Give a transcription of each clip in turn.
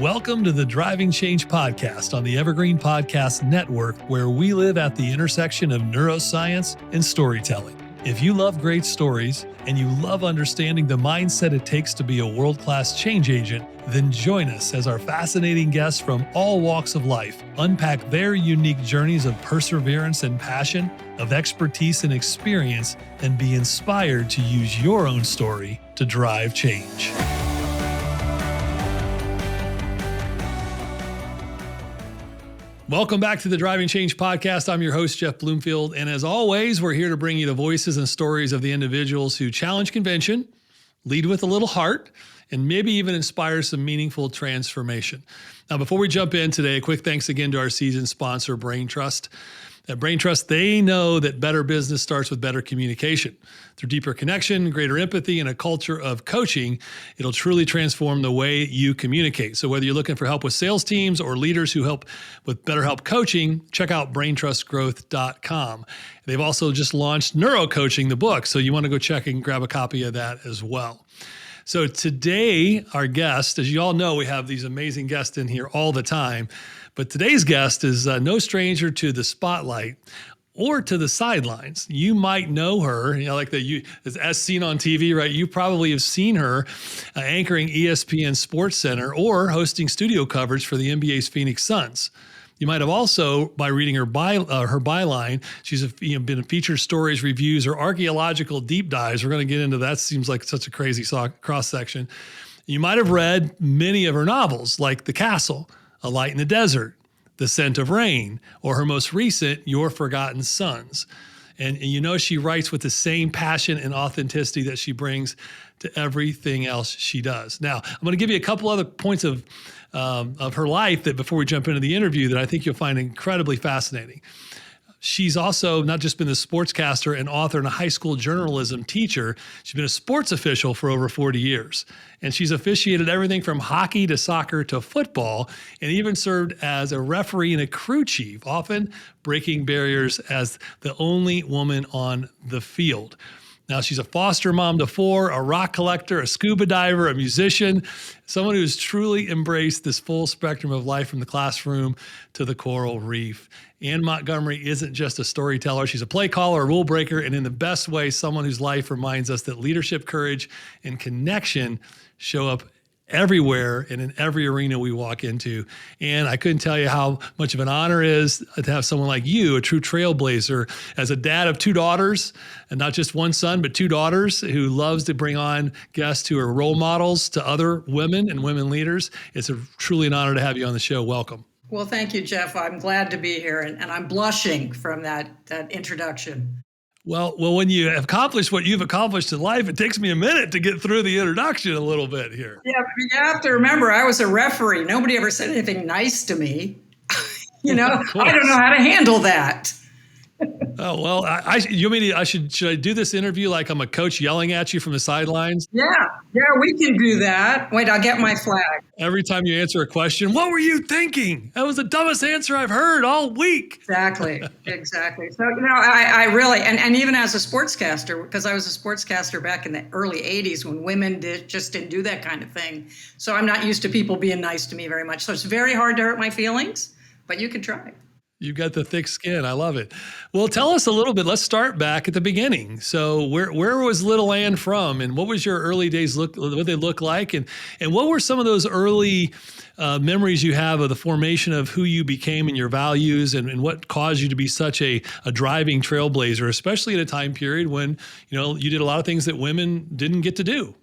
Welcome to the Driving Change podcast on the Evergreen Podcast Network, where we live at the intersection of neuroscience and storytelling. If you love great stories and you love understanding the mindset it takes to be a world-class change agent, then join us as our fascinating guests from all walks of life unpack their unique journeys of perseverance and passion, of expertise and experience, and be inspired to use your own story to drive change. Welcome back to the Driving Change podcast. I'm your host, Jeff Bloomfield. And as always, we're here to bring you the voices and stories of the individuals who challenge convention, lead with a little heart, and maybe even inspire some meaningful transformation. Now, before we jump in today, a quick thanks again to our season sponsor, Brain Trust. At Brain Trust, they know that better business starts with better communication. Through deeper connection, greater empathy, and a culture of coaching, it'll truly transform the way you communicate. So whether you're looking for help with sales teams or leaders who help with BetterHelp coaching, check out braintrustgrowth.com. They've also just launched Neuro Coaching, the book, so you want to go check and grab a copy of that as well. So today, our guest, as you all know, we have these amazing guests in here all the time. But today's guest is no stranger to the spotlight or to the sidelines. You might know her, as seen on TV, right? You probably have seen her anchoring ESPN Sports Center or hosting studio coverage for the NBA's Phoenix Suns. You might have also, by reading her byline, she's been in featured stories, reviews, or archaeological deep dives. We're going to get into that. Seems like such a crazy cross-section. You might have read many of her novels, like The Castle, A Light in the Desert, The Scent of Rain, or her most recent, Your Forgotten Sons. And you know she writes with the same passion and authenticity that she brings to everything else she does. Now, I'm going to give you a couple other points of her life that before we jump into the interview that I think you'll find incredibly fascinating. She's also not just been a sportscaster and author and a high school journalism teacher. She's been a sports official for over 40 years. And she's officiated everything from hockey to soccer to football, and even served as a referee and a crew chief, often breaking barriers as the only woman on the field. Now, she's a foster mom to four, a rock collector, a scuba diver, a musician, someone who's truly embraced this full spectrum of life from the classroom to the coral reef. Anne Montgomery isn't just a storyteller. She's a play caller, a rule breaker, and in the best way, someone whose life reminds us that leadership, courage, and connection show up everywhere and in every arena we walk into. And I couldn't tell you how much of an honor it is to have someone like you, a true trailblazer, as a dad of two daughters, and not just one son, but two daughters, who loves to bring on guests who are role models to other women and women leaders. It's truly an honor to have you on the show. Welcome. Well, thank you, Jeff. I'm glad to be here, and I'm blushing from that introduction. Well, when you have accomplished what you've accomplished in life, it takes me a minute to get through the introduction a little bit here. Yeah, but you have to remember, I was a referee. Nobody ever said anything nice to me. I don't know how to handle that. Oh, well, should I do this interview like I'm a coach yelling at you from the sidelines? Yeah, we can do that. Wait, I'll get my flag. Every time you answer a question, what were you thinking? That was the dumbest answer I've heard all week. Exactly. So, I really, and even as a sportscaster, because I was a sportscaster back in the early 80s when women just didn't do that kind of thing. So I'm not used to people being nice to me very much. So it's very hard to hurt my feelings, but you can try. You've got the thick skin. I love it. Well, tell us a little bit. Let's start back at the beginning. So where was little Anne from, and what was your early days what they look like? And what were some of those early memories you have of the formation of who you became and your values, and what caused you to be such a driving trailblazer, especially at a time period when, you did a lot of things that women didn't get to do?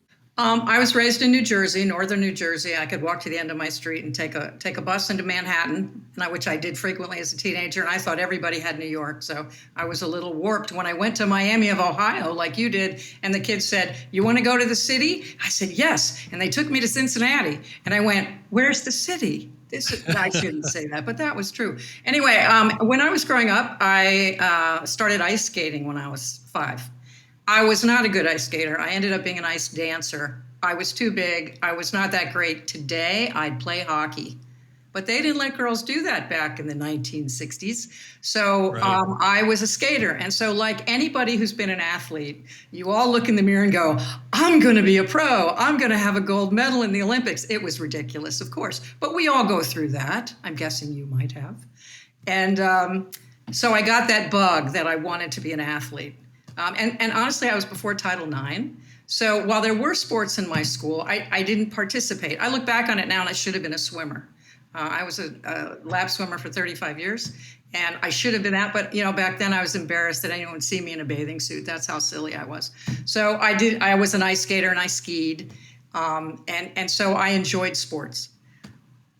I was raised in New Jersey, northern New Jersey. I could walk to the end of my street and take a bus into Manhattan, which I did frequently as a teenager, and I thought everybody had New York. So I was a little warped when I went to Miami of Ohio, like you did, and the kids said, "You want to go to the city?" I said, "Yes." And they took me to Cincinnati, and I went, "Where's the city?" I shouldn't say that, but that was true. Anyway, when I was growing up, I started ice skating when I was 5. I was not a good ice skater. I ended up being an ice dancer. I was too big. I was not that great. Today, I'd play hockey. But they didn't let girls do that back in the 1960s. So Right. I was a skater. And so, like anybody who's been an athlete, you all look in the mirror and go, I'm going to be a pro. I'm going to have a gold medal in the Olympics. It was ridiculous, of course. But we all go through that. I'm guessing you might have. And so I got that bug that I wanted to be an athlete. And honestly, I was before Title IX. So while there were sports in my school, I didn't participate. I look back on it now and I should have been a swimmer. I was a lap swimmer for 35 years, and I should have been that. But back then I was embarrassed that anyone would see me in a bathing suit. That's how silly I was. So I was an ice skater and I skied, and so I enjoyed sports.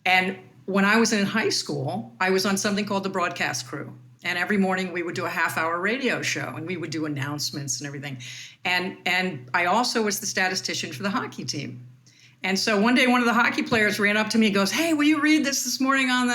And when I was in high school, I was on something called the broadcast crew. And every morning we would do a half-hour radio show, and we would do announcements and everything. And I also was the statistician for the hockey team. And so one day, one of the hockey players ran up to me and goes, "Hey, will you read this morning on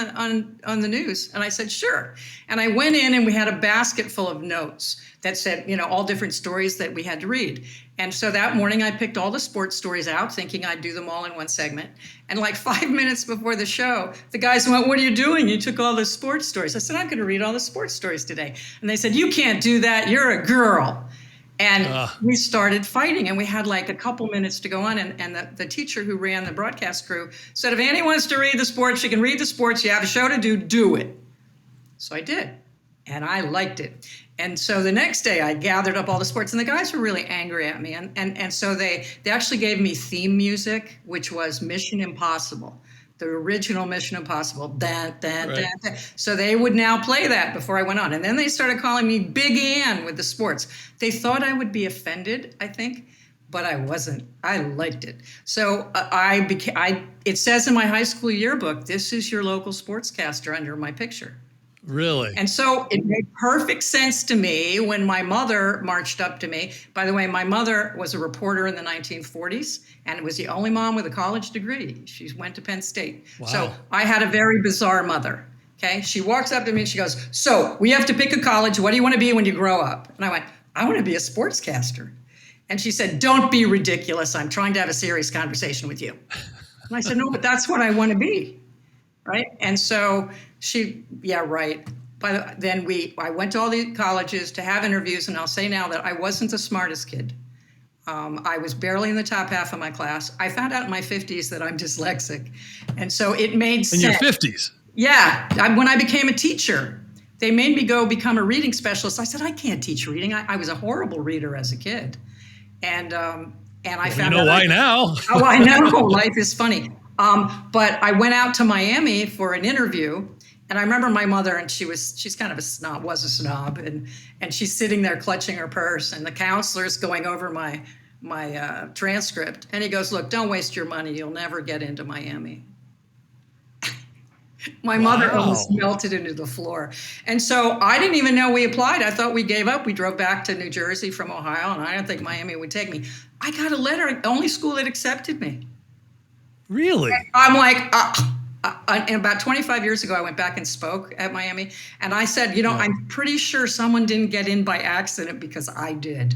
the news?" And I said, "Sure." And I went in, and we had a basket full of notes that said, all different stories that we had to read. And so that morning, I picked all the sports stories out, thinking I'd do them all in one segment. And like 5 minutes before the show, the guys went, "What are you doing? You took all the sports stories." I said, "I'm going to read all the sports stories today." And they said, "You can't do that. You're a girl." And we started fighting, and we had like a couple minutes to go on. And the teacher who ran the broadcast crew said, "If Annie wants to read the sports, she can read the sports. You have a show to do it." So I did, and I liked it. And so the next day I gathered up all the sports, and the guys were really angry at me. And so they actually gave me theme music, which was Mission Impossible. The original Mission Impossible. Dun, dun, Right. dun, dun. So they would now play that before I went on. And then they started calling me Big Ann with the sports. They thought I would be offended, I think, but I wasn't. I liked it. So it says in my high school yearbook, "This is your local sportscaster," under my picture. Really? And so it made perfect sense to me when my mother marched up to me. By the way, my mother was a reporter in the 1940s and was the only mom with a college degree. She went to Penn State. Wow. So I had a very bizarre mother. Okay. She walks up to me and she goes, "So we have to pick a college. What do you want to be when you grow up?" And I went, "I want to be a sportscaster." And she said, "Don't be ridiculous. I'm trying to have a serious conversation with you." And I said, "No, but that's what I want to be." Right. And so yeah, right. But then I went to all the colleges to have interviews. And I'll say now that I wasn't the smartest kid. I was barely in the top half of my class. I found out in my 50s that I'm dyslexic. And so it made sense. In your 50s? Yeah. When I became a teacher, they made me go become a reading specialist. I said, "I can't teach reading." I was a horrible reader as a kid. And I found out. You know why now? Oh, I know. Life is funny. But I went out to Miami for an interview, and I remember my mother, and she's kind of a snob, and she's sitting there clutching her purse, and the counselor's going over my transcript, and he goes, "Look, don't waste your money. You'll never get into Miami." My mother almost melted into the floor. And so I didn't even know we applied. I thought we gave up. We drove back to New Jersey from Ohio, and I didn't think Miami would take me. I got a letter, the only school that accepted me. Really? I'm like, and about 25 years ago, I went back and spoke at Miami. And I said, I'm pretty sure someone didn't get in by accident because I did,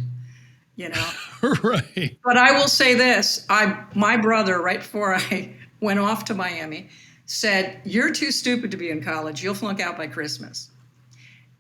Right. But I will say this. My brother, right before I went off to Miami, said, "You're too stupid to be in college. You'll flunk out by Christmas."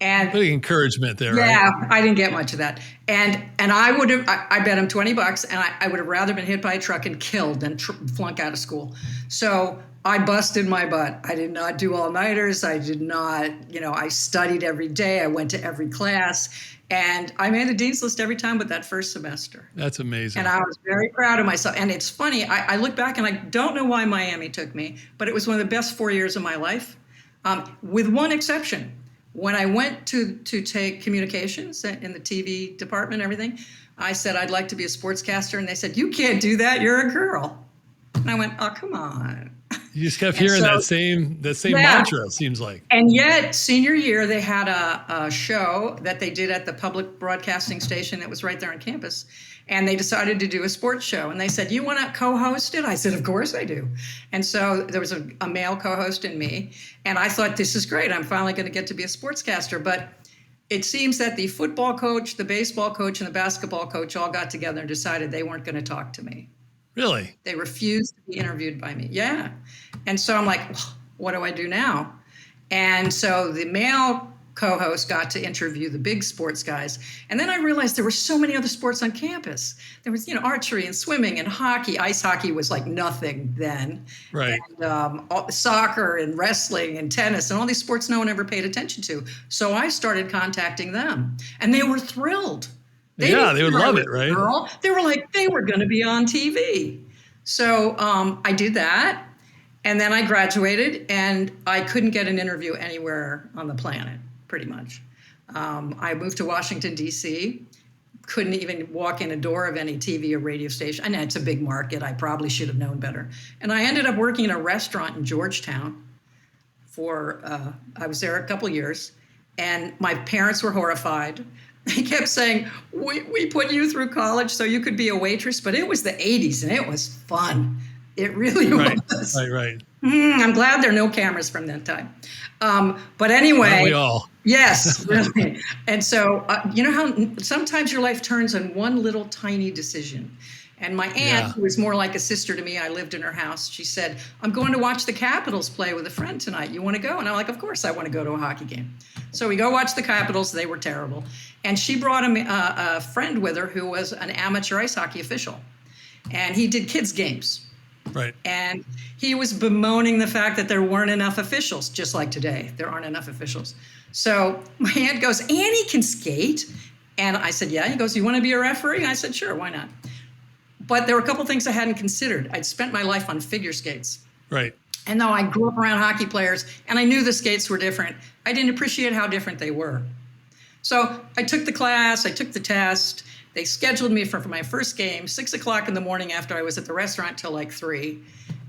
And big encouragement there, yeah, right? I didn't get much of that. And I would have, I bet him $20, and I would have rather been hit by a truck and killed than flunk out of school. So I busted my butt. I did not do all-nighters. I did not, I studied every day. I went to every class. And I made the dean's list every time but that first semester. That's amazing. And I was very proud of myself. And it's funny, I look back and I don't know why Miami took me, but it was one of the best 4 years of my life, with one exception. When I went to take communications in the TV department and everything, I said, "I'd like to be a sportscaster." And they said, "You can't do that. You're a girl." And I went, "Oh, come on." You just kept hearing that same mantra, it seems like. And yet, senior year, they had a show that they did at the public broadcasting station that was right there on campus. And they decided to do a sports show. And they said, "You want to co-host it?" I said, "Of course I do." And so there was a male co-host and me. And I thought, this is great. I'm finally going to get to be a sportscaster. But it seems that the football coach, the baseball coach, and the basketball coach all got together and decided they weren't going to talk to me. Really? They refused to be interviewed by me. Yeah. And so I'm like, what do I do now? And so the male co-host got to interview the big sports guys. And then I realized there were so many other sports on campus. There was, archery and swimming and hockey. Ice hockey was like nothing then. Right. And soccer and wrestling and tennis and all these sports no one ever paid attention to. So I started contacting them and they were thrilled. They would love it, right? They were like, they were going to be on TV. So I did that. And then I graduated and I couldn't get an interview anywhere on the planet, pretty much. I moved to Washington, D.C., couldn't even walk in a door of any TV or radio station. I know it's a big market. I probably should have known better. And I ended up working in a restaurant in Georgetown I was there a couple of years. And my parents were horrified. They kept saying, we put you through college so you could be a waitress, but it was the 80s and it was fun. It really was. Right. I'm glad there are no cameras from that time. But anyway. Aren't we all? Yes, really. And so, you know how sometimes your life turns on one little tiny decision. And my aunt, who was more like a sister to me, I lived in her house. She said, I'm going to watch the Capitals play with a friend tonight. You want to go? And I'm like, of course I want to go to a hockey game. So we go watch the Capitals. They were terrible. And she brought a friend with her who was an amateur ice hockey official. And he did kids' games. Right. And he was bemoaning the fact that there weren't enough officials, just like today. There aren't enough officials. So my aunt goes, Annie can skate. And I said, yeah. He goes, you want to be a referee? And I said, sure, why not? But there were a couple things I hadn't considered. I'd spent my life on figure skates. Right. And though I grew up around hockey players and I knew the skates were different, I didn't appreciate how different they were. So I took the class, I took the test. They scheduled me for my first game, 6 o'clock in the morning after I was at the restaurant till like 3.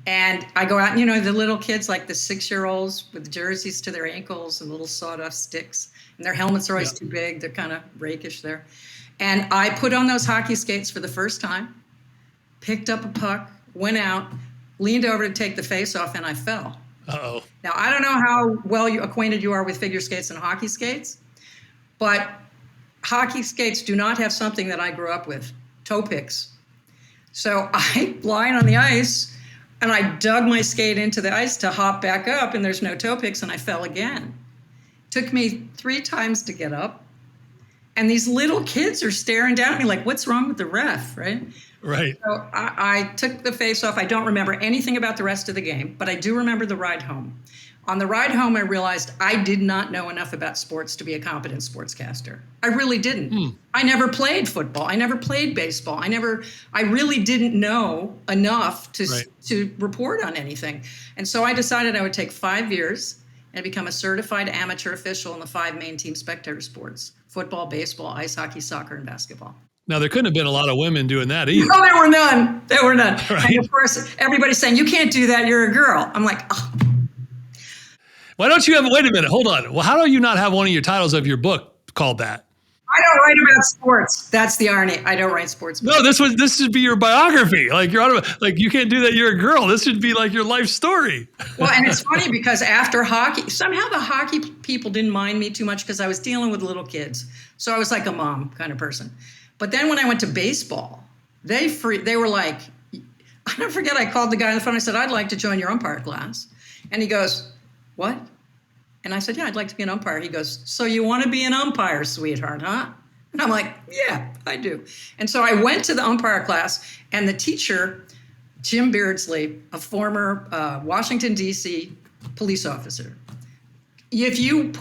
And I go out, and the little kids, like the 6-year-olds with jerseys to their ankles and little sawed-off sticks. And their helmets are always too big. They're kind of rakish there. And I put on those hockey skates for the first time, picked up a puck, went out, leaned over to take the face off, and I fell. Uh-oh. Now, I don't know how well acquainted you are with figure skates and hockey skates, but hockey skates do not have something that I grew up with, toe picks. So I lying on the ice, and I dug my skate into the ice to hop back up, and there's no toe picks, and I fell again. Took me 3 times to get up. And these little kids are staring down at me like, what's wrong with the ref, right? Right. So I took the face off. I don't remember anything about the rest of the game, but I do remember the ride home. On the ride home, I realized I did not know enough about sports to be a competent sportscaster. I really didn't. I never played football. I never played baseball. I really didn't know enough to report on anything. And so I decided I would take 5 years and become a certified amateur official in the 5 main team spectator sports: football, baseball, ice hockey, soccer, and basketball. Now, there couldn't have been a lot of women doing that either. No, there were none. There were none. Right. And of course, everybody's saying, you can't do that. You're a girl. I'm like, oh. Why don't you wait a minute, hold on. Well, how do you not have one of your titles of your book called that? I don't write about sports. That's the irony. I don't write sports books. No, this should be your biography. Like you can't do that. You're a girl. This should be like your life story. Well, and it's funny because after hockey, somehow the hockey people didn't mind me too much because I was dealing with little kids. So I was like a mom kind of person. But then when I went to baseball, they were like, I never forget, I called the guy on the phone. I said, I'd like to join your umpire class. And he goes, what? And I said, yeah, I'd like to be an umpire. He goes, so you want to be an umpire, sweetheart, huh? And I'm like, yeah, I do. And so I went to the umpire class, and the teacher, Jim Beardsley, a former Washington, D.C. police officer. If you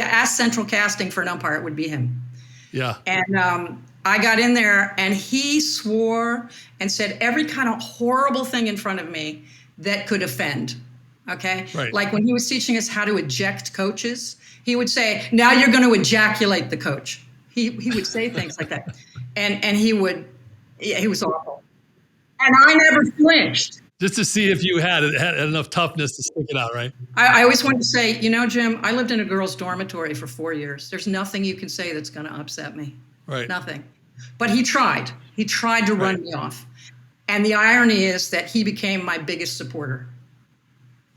ask Central Casting for an umpire, it would be him. Yeah. And I got in there, and he swore and said every kind of horrible thing in front of me that could offend. Okay. Right. Like when he was teaching us how to eject coaches, he would say, now you're going to ejaculate the coach. He would say things like that. And he was awful. And I never flinched. Just to see if you had enough toughness to stick it out, right? I always wanted to say, Jim, I lived in a girls' dormitory for 4 years. There's nothing you can say that's going to upset me. Right. Nothing. But he tried. He tried to run me off. And the irony is that he became my biggest supporter.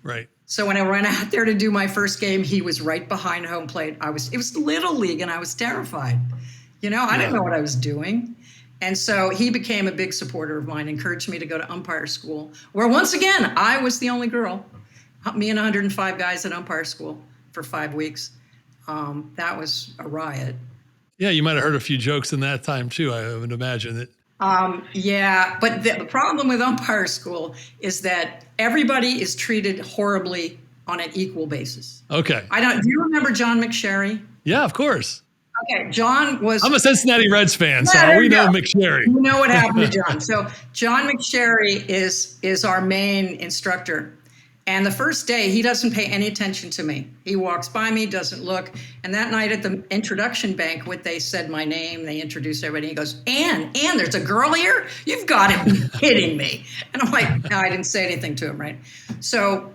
Right. So when I went out there to do my first game, he was right behind home plate. It was Little League, and I was terrified. I didn't know what I was doing. And so he became a big supporter of mine, encouraged me to go to umpire school, where once again, I was the only girl. Me and 105 guys at umpire school for 5 weeks. That was a riot. Yeah, you might have heard a few jokes in that time too, I would imagine that. Yeah, but the problem with umpire school is that everybody is treated horribly on an equal basis. Okay. Do you remember John McSherry? Yeah, of course. Okay, John was. I'm a Cincinnati Reds fan, so Yeah, we know McSherry. You know what happened to John. So John McSherry is our main instructor. And the first day, he doesn't pay any attention to me. He walks by me, doesn't look. And that night at the introduction banquet, they said my name. They introduced everybody. He goes, Ann, there's a girl here? You've got to be kidding me. And I'm like, no, I didn't say anything to him, right? So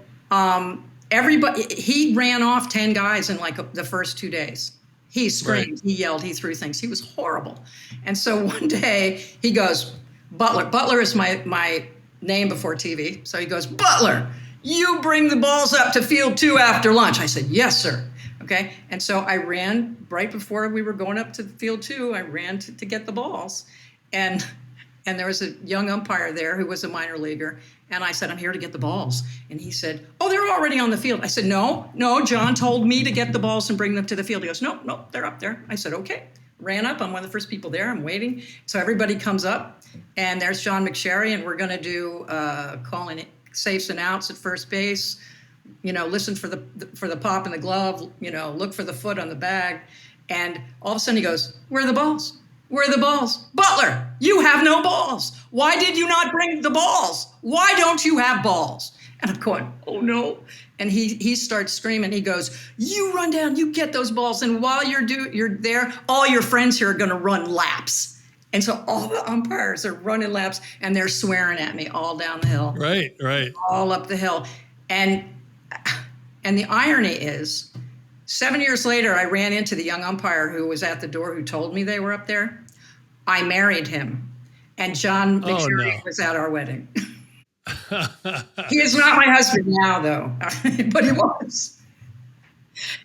everybody, he ran off 10 guys in like the first 2 days. He screamed, right. He yelled, he threw things. He was horrible. And so one day he goes, Butler. Butler is my name before TV. So he goes, Butler, you bring the balls up to field 2 after lunch. I said, yes, sir. Okay. And so I ran right before we were going up to field 2. I ran to get the balls. And there was a young umpire there who was a minor leaguer. And I said, I'm here to get the balls. And he said, oh, they're already on the field. I said, no, John told me to get the balls and bring them to the field. He goes, no, they're up there. I said, okay. Ran up. I'm one of the first people there. I'm waiting. So everybody comes up, and there's John McSherry, and we're going to do calling safes and outs at first base. Listen for the pop in the glove. Look for the foot on the bag. And all of a sudden he goes, where are the balls? Where are the balls? Butler, you have no balls. Why did you not bring the balls? Why don't you have balls? And I'm going, oh no. And he starts screaming. He goes, you run down, you get those balls. And while you're there, all your friends here are going to run laps. And so all the umpires are running laps, and they're swearing at me all down the hill. Right. All up the hill. And the irony is, 7 years later, I ran into the young umpire who was at the door who told me they were up there. I married him. And John McSherry was at our wedding. He is not my husband now, though, but he was.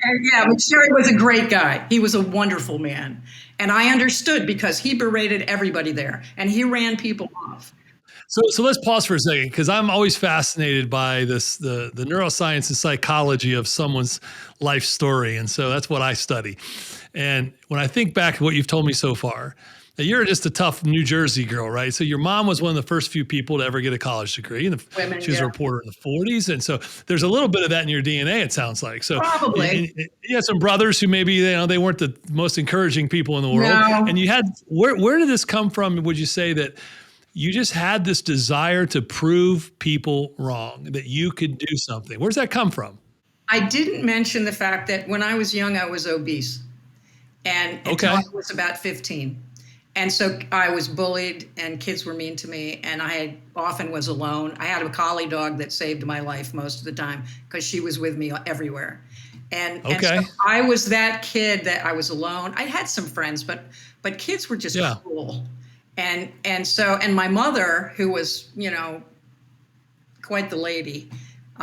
And yeah, McSherry was a great guy. He was a wonderful man. And I understood because he berated everybody there and he ran people off. So let's pause for a second, because I'm always fascinated by this, the neuroscience and psychology of someone's life story. And so that's what I study. And when I think back to what you've told me so far, that you're just a tough New Jersey girl, right? So your mom was one of the first few people to ever get a college degree. And she was a reporter in the 40s. And so there's a little bit of that in your DNA, it sounds like. So probably. You had some brothers who maybe, they weren't the most encouraging people in the world. No. And you had, where did this come from? Would you say that you just had this desire to prove people wrong, that you could do something? Where's that come from? I didn't mention the fact that when I was young, I was obese. And until I was about 15. And so I was bullied and kids were mean to me, and I often was alone. I had a collie dog that saved my life most of the time because she was with me everywhere. And so I was that kid that I was alone. I had some friends, but kids were just cruel. And my mother, who was, quite the lady,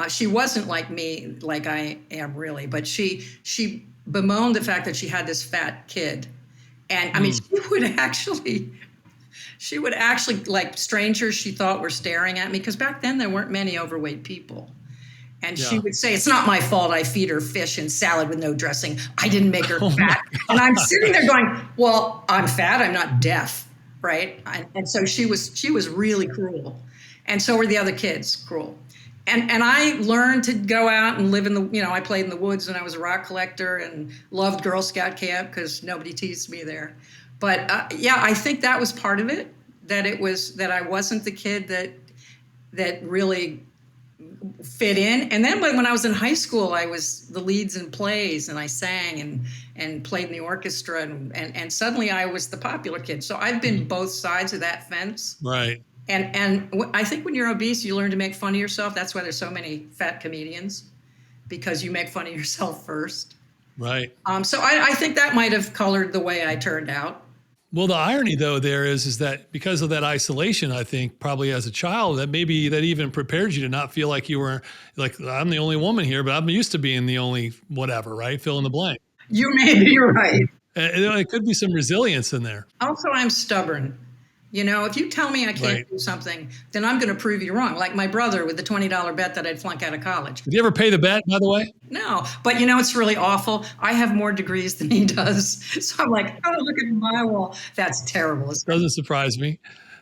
she wasn't like me, like I am really, but she bemoaned the fact that she had this fat kid. And I mean, she would actually, like strangers she thought were staring at me, because back then there weren't many overweight people. And she would say, it's not my fault I feed her fish and salad with no dressing. I didn't make her fat. And I'm sitting there going, well, I'm fat, I'm not deaf, right? And so she was really cruel. And so were the other kids cruel. And I learned to go out and live in the, I played in the woods and I was a rock collector and loved Girl Scout camp because nobody teased me there. But I think that was part of it, that I wasn't the kid that really fit in. And then when I was in high school, I was the leads in plays and I sang and played in the orchestra and suddenly I was the popular kid. So I've been both sides of that fence. Right. And I think when you're obese, you learn to make fun of yourself. That's why there's so many fat comedians, because you make fun of yourself first. Right. So I think that might have colored the way I turned out. Well, the irony though there is that because of that isolation, I think probably as a child, that maybe that even prepared you to not feel like you were like, I'm the only woman here, but I'm used to being the only whatever, right? Fill in the blank. You're right. It could be some resilience in there. Also, I'm stubborn. If you tell me I can't do something, then I'm going to prove you wrong. Like my brother with the $20 bet that I'd flunk out of college. Did you ever pay the bet, by the way? No, but it's really awful. I have more degrees than he does. So I'm like, oh, look at my wall. That's terrible. Doesn't surprise me.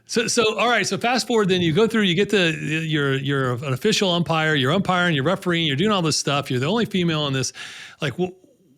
So all right. So fast forward, then you go through, you get you're an official umpire, you're umpiring, you're refereeing, you're doing all this stuff. You're the only female in this. Like,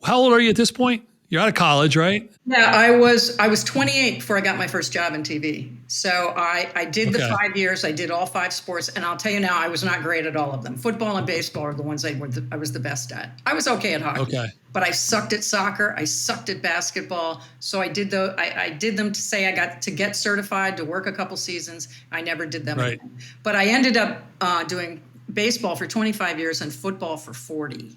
how old are you at this point? You're out of college, right? Yeah, I was 28 before I got my first job in TV. So I did the 5 years. I did all 5 sports, and I'll tell you now, I was not great at all of them. Football and baseball are the ones I was the best at. I was okay at hockey, but I sucked at soccer. I sucked at basketball. So I did them to say I got to get certified to work a couple seasons. I never did them again. But I ended up doing baseball for 25 years and football for 40.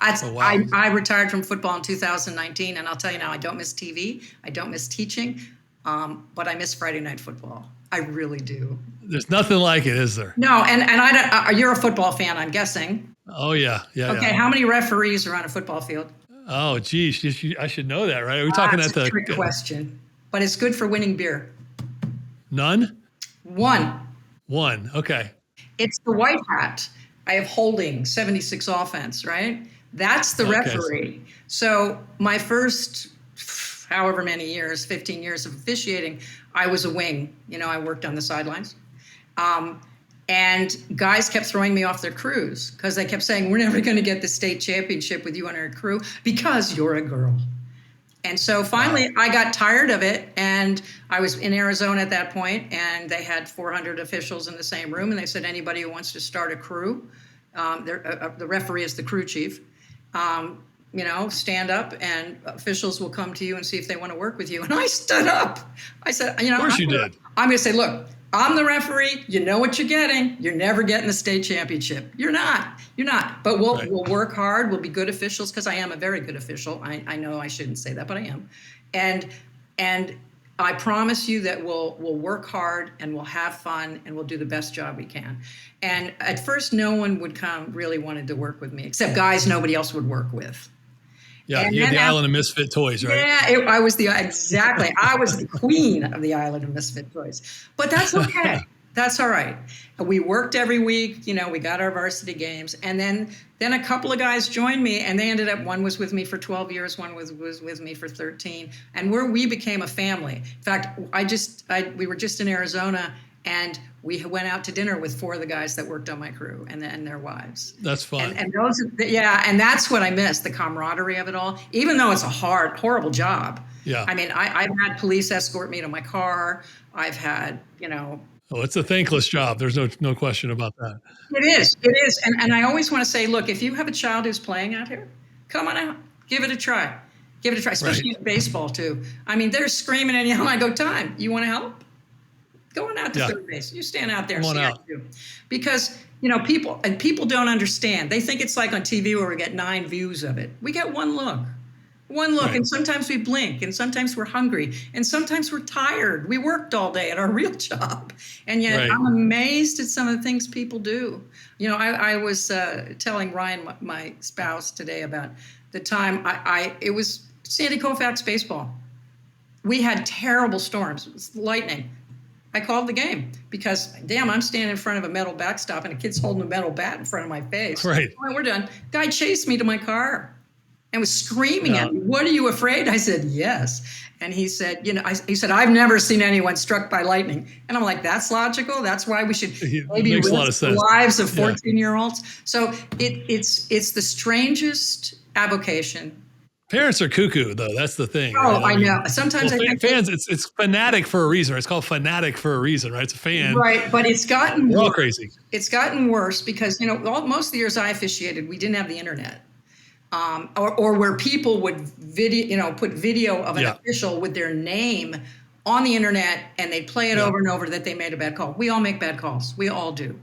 I retired from football in 2019, and I'll tell you now, I don't miss TV. I don't miss teaching, but I miss Friday night football. I really do. There's nothing like it, is there? No, and I don't, you're a football fan, I'm guessing. Oh, yeah. Okay, how many referees are on a football field? Oh, geez, I should know that, right? Are we talking at the... That's a trick question, but it's good for winning beer. None? One, okay. It's the white hat. I have holding, 76 offense, right? That's the referee. So my first, however many years, 15 years of officiating, I was a wing. I worked on the sidelines. And guys kept throwing me off their crews because they kept saying, we're never going to get the state championship with you on our crew because you're a girl. And so finally I got tired of it, and I was in Arizona at that point, and they had 400 officials in the same room, and they said, anybody who wants to start a crew, the referee is the crew chief. Stand up and officials will come to you and see if they want to work with you. And I stood up. I said, of course you did. I'm going to say, look, I'm the referee. You know what you're getting. You're never getting the state championship. You're not. But we'll work hard. We'll be good officials because I am a very good official. I know I shouldn't say that, but I am. And I promise you that we'll work hard and we'll have fun and we'll do the best job we can. And at first, no one would really wanted to work with me, except guys nobody else would work with. Yeah, you had the Island of Misfit Toys, right? Yeah, I was the queen of the Island of Misfit Toys. But that's okay. That's all right. We worked every week. We got our varsity games. And then a couple of guys joined me, and they ended up, one was with me for 12 years, one was with me for 13. And we became a family. In fact, we were just in Arizona, and we went out to dinner with 4 of the guys that worked on my crew and their wives. That's fun. And and that's what I miss, the camaraderie of it all, even though it's a horrible job. Yeah. I mean, I've had police escort me to my car. I've had, Oh, it's a thankless job. There's no question about that. It is. And I always want to say, look, if you have a child who's playing out here, come on out. Give it a try. Especially in baseball, too. I mean, they're screaming and yelling. I go, time. You want to help? Go on out to third base. You stand out there and see how you do. Because, people don't understand. They think it's like on TV where we get 9 views of it. We get one look. And sometimes we blink, and sometimes we're hungry, and sometimes we're tired. We worked all day at our real job, and yet I'm amazed at some of the things people do. I was telling Ryan, my spouse, today about the time it was Sandy Koufax baseball. We had terrible storms. It was lightning. I called the game because, I'm standing in front of a metal backstop, and a kid's holding a metal bat in front of my face. Right. Well, we're done. Guy chased me to my car and was screaming at me, "What, are you afraid?" I said, "Yes." And he said, he said, "I've never seen anyone struck by lightning." And I'm like, that's logical. That's why we should maybe risk the lives of 14-year-olds. So it's the strangest avocation. Parents are cuckoo, though. That's the thing. Oh, right? I know. Sometimes I think fans, it's fanatic for a reason. It's called fanatic for a reason, right? It's a fan. Right, but it's gotten worse. All crazy. It's gotten worse because, most of the years I officiated, we didn't have the internet. Or where people would put video of an official with their name on the internet, and they'd play it over and over that they made a bad call. We all make bad calls. We all do.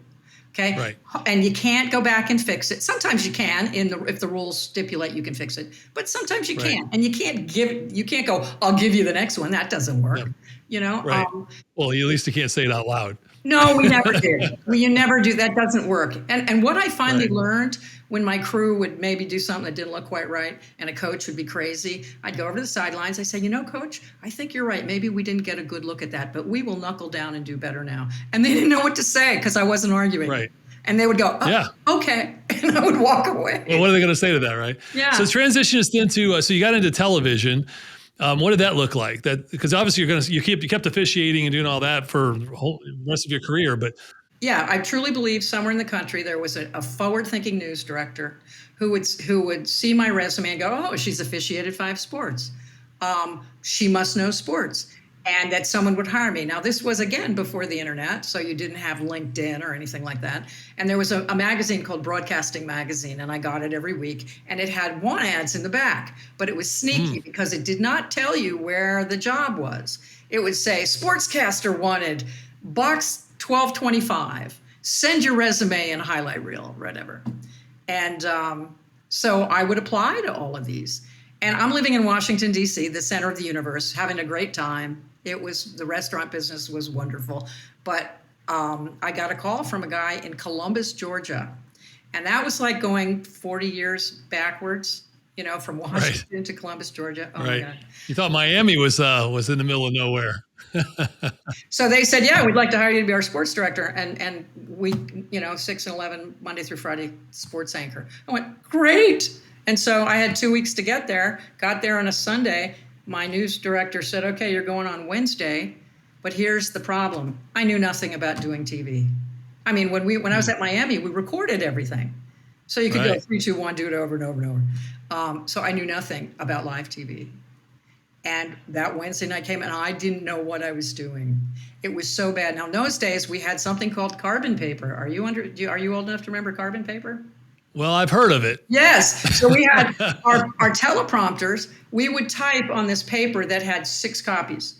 Okay. Right. And you can't go back and fix it. Sometimes you can if the rules stipulate you can fix it, but sometimes you can't. And you can't go, I'll give you the next one. That doesn't work. Right. Well, at least you can't say it out loud. No, we never did. You never do. That doesn't work. And what I finally Right. learned when my crew would maybe do something that didn't look quite right and a coach would be crazy, I'd go over to the sidelines. I say, coach, I think you're right. Maybe we didn't get a good look at that, but we will knuckle down and do better now. And they didn't know what to say because I wasn't arguing. Right. And they would go, oh, Yeah. okay. And I would walk away. Well, what are they going to say to that, right? Yeah. So transition us into, so you got into television. What did that look like? That because obviously you kept officiating and doing all that for the rest of your career, but yeah, I truly believe somewhere in the country there was a forward-thinking news director who would see my resume and go, "Oh, she's officiated 5 sports. She must know sports," and that someone would hire me. Now, this was again before the internet, so you didn't have LinkedIn or anything like that. And there was a magazine called Broadcasting Magazine, and I got it every week, and it had want ads in the back, but it was sneaky because it did not tell you where the job was. It would say, "Sportscaster wanted, box 1225, send your resume and highlight reel," whatever. And so I would apply to all of these. And I'm living in Washington, D.C., the center of the universe, having a great time. The restaurant business was wonderful. But I got a call from a guy in Columbus, Georgia. And that was like going 40 years backwards, from Washington to Columbus, Georgia. Oh, right. my God. You thought Miami was in the middle of nowhere. So they said, "Yeah, we'd like to hire you to be our sports director." And we, 6 and 11, Monday through Friday, sports anchor. I went, great. And so I had 2 weeks to get there, got there on a Sunday. My news director said, "Okay, you're going on Wednesday, but here's the problem. I knew nothing about doing TV. I mean, when I was at Miami, we recorded everything. So you could go 3, 2, 1, do it over and over and over. So I knew nothing about live TV. And that Wednesday night came and I didn't know what I was doing. It was so bad. Now, in those days, we had something called carbon paper. Are you old enough to remember carbon paper? Well, I've heard of it. Yes. So we had our teleprompters. We would type on this paper that had 6 copies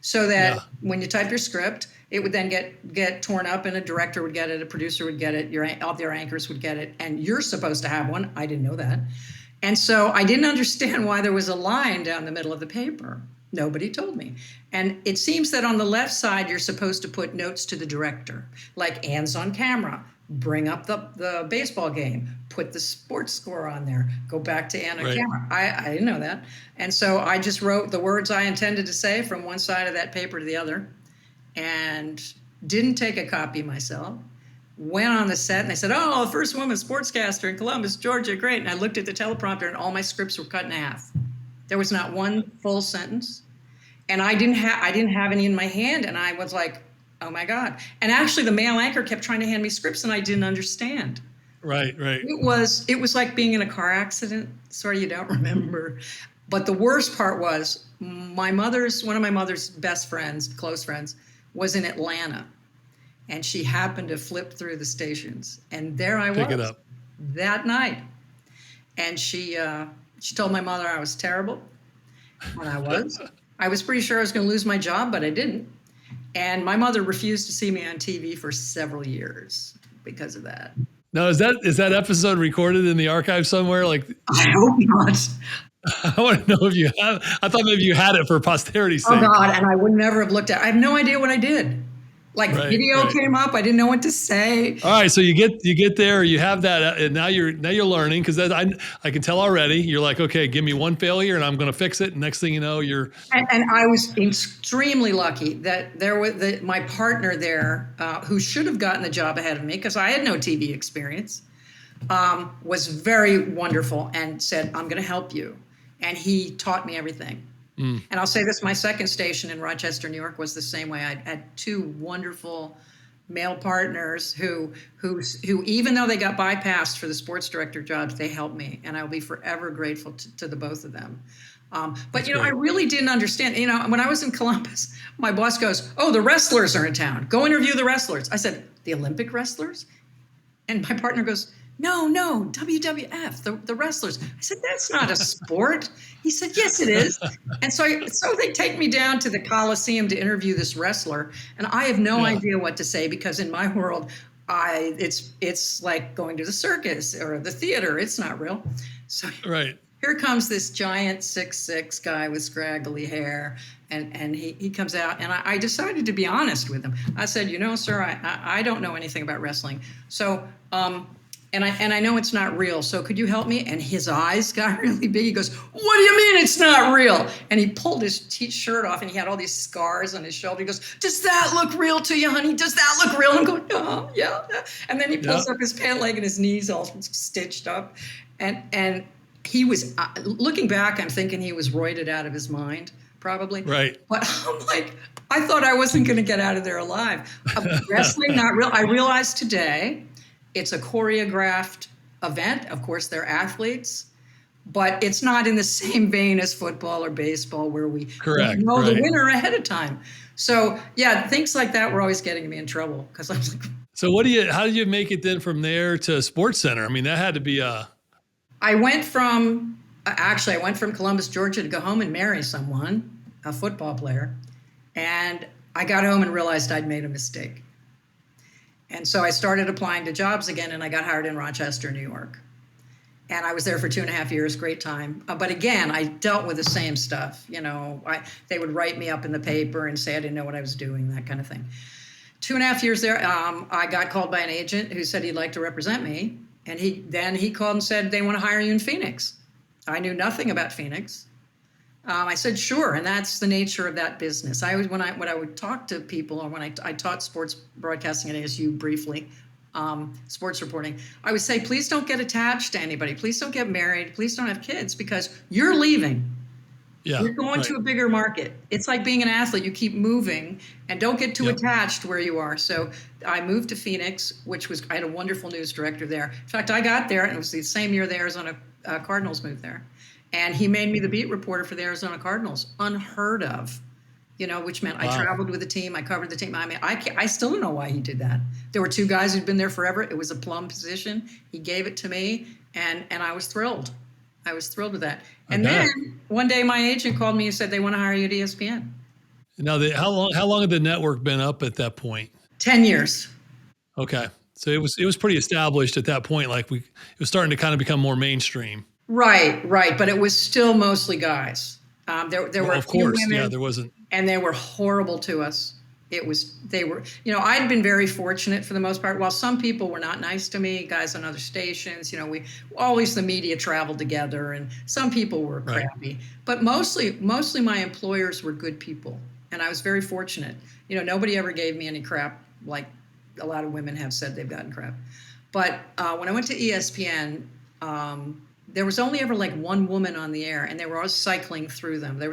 so that when you type your script, it would then get torn up and a director would get it, a producer would get it, all their anchors would get it, and you're supposed to have one. I didn't know that. And so I didn't understand why there was a line down the middle of the paper. Nobody told me. And it seems that on the left side, you're supposed to put notes to the director, like Ann's on camera, bring up the baseball game, put the sports score on there, go back to Ann on camera. I didn't know that. And so I just wrote the words I intended to say from one side of that paper to the other and didn't take a copy myself. Went on the set and they said, "Oh, the first woman sportscaster in Columbus, Georgia, great." And I looked at the teleprompter and all my scripts were cut in half. There was not one full sentence. And I didn't have any in my hand. And I was like, oh my God. And actually the male anchor kept trying to hand me scripts and I didn't understand. Right. It was like being in a car accident. Sorry, you don't remember. But the worst part was one of my mother's best friends, close friends, was in Atlanta. And she happened to flip through the stations. And there I was. Pick it up. That night. And she told my mother I was terrible. And I was. I was pretty sure I was going to lose my job, but I didn't. And my mother refused to see me on TV for several years because of that. Now, is that episode recorded in the archive somewhere? Like, I hope not. I want to know if you have. I thought maybe you had it for posterity's sake. Oh God, and I would never have looked at it. I have no idea what I did. Like video came up, I didn't know what to say. All right, so you get there, you have that, and now you're learning because I can tell already. You're like, okay, give me one failure, and I'm going to fix it. And next thing you know, you're. And I was extremely lucky that there was my partner there, who should have gotten the job ahead of me because I had no TV experience, was very wonderful and said, "I'm going to help you," and he taught me everything. And I'll say this, my second station in Rochester, New York was the same way. I had 2 wonderful male partners who even though they got bypassed for the sports director jobs, they helped me. And I'll be forever grateful to the both of them. But, I really didn't understand. When I was in Columbus, my boss goes, "Oh, the wrestlers are in town. Go interview the wrestlers." I said, "The Olympic wrestlers?" And my partner goes, No, WWF, the wrestlers. I said, "That's not a sport." He said, "Yes, it is." And so they take me down to the Coliseum to interview this wrestler. And I have no idea what to say because in my world, it's like going to the circus or the theater. It's not real. So, right. here comes this giant 6'6" guy with scraggly hair. And he comes out, and I decided to be honest with him. I said, sir, I don't know anything about wrestling. So, and I know it's not real. So could you help me? And his eyes got really big. He goes, what do you mean it's not real? And he pulled his shirt off, and he had all these scars on his shoulder. He goes, does that look real to you, honey? Does that look real? I'm going, oh, yeah. And then he pulls up his pant leg, and his knees all stitched up. And he was, looking back, I'm thinking he was roided out of his mind, probably. Right. But I'm like, I thought I wasn't going to get out of there alive. Wrestling, not real. I realized today it's a choreographed event. Of course, they're athletes, but it's not in the same vein as football or baseball where we know the winner ahead of time. So yeah, things like that were always getting me in trouble because I was like. So how did you make it then from there to Sports Center? I mean, that had to be I went from Columbus, Georgia to go home and marry someone, a football player. And I got home and realized I'd made a mistake. And so I started applying to jobs again, and I got hired in Rochester, New York. And I was there for 2.5 years, great time. But again, I dealt with the same stuff. They would write me up in the paper and say I didn't know what I was doing, that kind of thing. 2.5 years there, I got called by an agent who said he'd like to represent me. And he called and said, they want to hire you in Phoenix. I knew nothing about Phoenix. I said, sure. And that's the nature of that business. When I would talk to people, or when I taught sports broadcasting at ASU briefly, sports reporting, I would say, please don't get attached to anybody. Please don't get married. Please don't have kids, because you're leaving. Yeah, you're going to a bigger market. It's like being an athlete. You keep moving and don't get too attached where you are. So I moved to Phoenix, I had a wonderful news director there. In fact, I got there, and it was the same year the Arizona Cardinals moved there. And he made me the beat reporter for the Arizona Cardinals. Unheard of, which meant I traveled with the team. I covered the team. I mean, I still don't know why he did that. There were two guys who'd been there forever. It was a plum position. He gave it to me, and I was thrilled. I was thrilled with that. And then one day my agent called me and said they want to hire you at ESPN. Now, how long had the network been up at that point? 10 years. Okay. So it was pretty established at that point. Like it was starting to kind of become more mainstream. Right. But it was still mostly guys. There were a few women. Yeah, there wasn't. And they were horrible to us. I'd been very fortunate for the most part. While some people were not nice to me, guys on other stations, the media traveled together, and some people were crappy. But mostly my employers were good people. And I was very fortunate. Nobody ever gave me any crap like a lot of women have said they've gotten crap. But when I went to ESPN, there was only ever like one woman on the air, and they were always cycling through them. There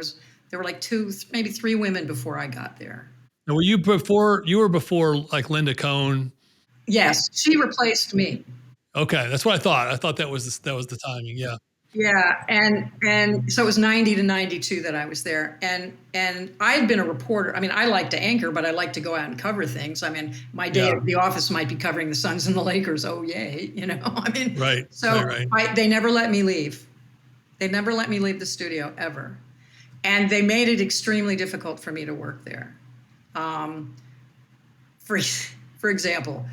were like 2, maybe 3 women before I got there. Now, were you before like Linda Cohn? Yes, she replaced me. Okay, that's what I thought. I thought that was the timing. Yeah. Yeah, and so it was 90 to 92 that I was there, and I had been a reporter. I mean, I like to anchor, but I like to go out and cover things. I mean, my day at the office might be covering the Suns and the Lakers. Oh yay, I mean, right. So they never let me leave. They never let me leave the studio ever, and they made it extremely difficult for me to work there. For example.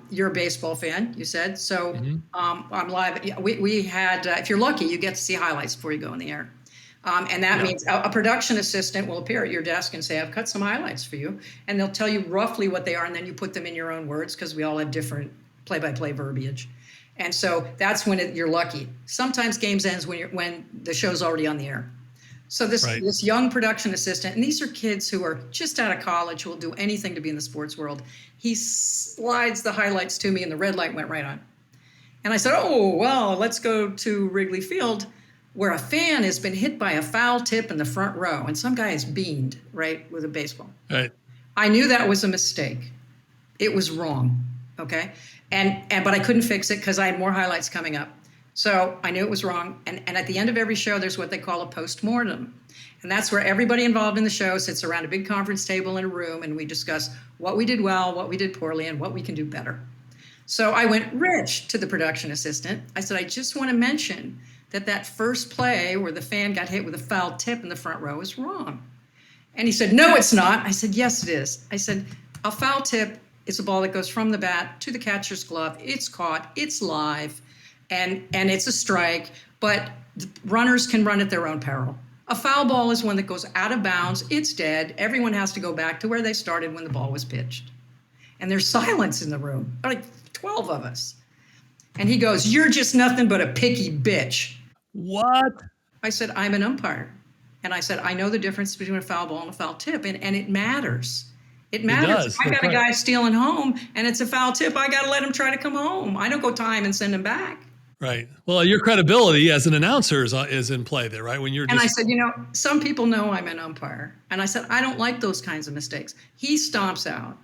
You're a baseball fan, you said. So I'm live. We had, if you're lucky, you get to see highlights before you go in the air. And that means a production assistant will appear at your desk and say, I've cut some highlights for you. And they'll tell you roughly what they are. And then you put them in your own words, because we all have different play-by-play verbiage. And so that's when you're lucky. Sometimes games ends when the show's already on the air. So this young production assistant, and these are kids who are just out of college, who will do anything to be in the sports world. He slides the highlights to me, and the red light went right on. And I said, oh, well, let's go to Wrigley Field, where a fan has been hit by a foul tip in the front row, and some guy is beamed, right, with a baseball. Right. I knew that was a mistake. It was wrong, okay? But I couldn't fix it because I had more highlights coming up. So I knew it was wrong. And at the end of every show, there's what they call a postmortem. And that's where everybody involved in the show sits around a big conference table in a room, and we discuss what we did well, what we did poorly, and what we can do better. So I went rich to the production assistant. I said, I just want to mention that first play where the fan got hit with a foul tip in the front row is wrong. And he said, no, it's not. I said, yes, it is. I said, a foul tip is a ball that goes from the bat to the catcher's glove. It's caught. It's live. And it's a strike. But runners can run at their own peril. A foul ball is one that goes out of bounds. It's dead. Everyone has to go back to where they started when the ball was pitched. And there's silence in the room, like 12 of us. And he goes, "You're just nothing but a picky bitch." What? I said, "I'm an umpire." And I said, "I know the difference between a foul ball and a foul tip, and it matters. It matters. Does. If I That's got a right. guy stealing home and it's a foul tip, I got to let him try to come home. I don't go time and send him back." Right. Well, your credibility as an announcer is in play there, right? When you're And I just said, some people know I'm an umpire. And I said, I don't like those kinds of mistakes. He stomps out.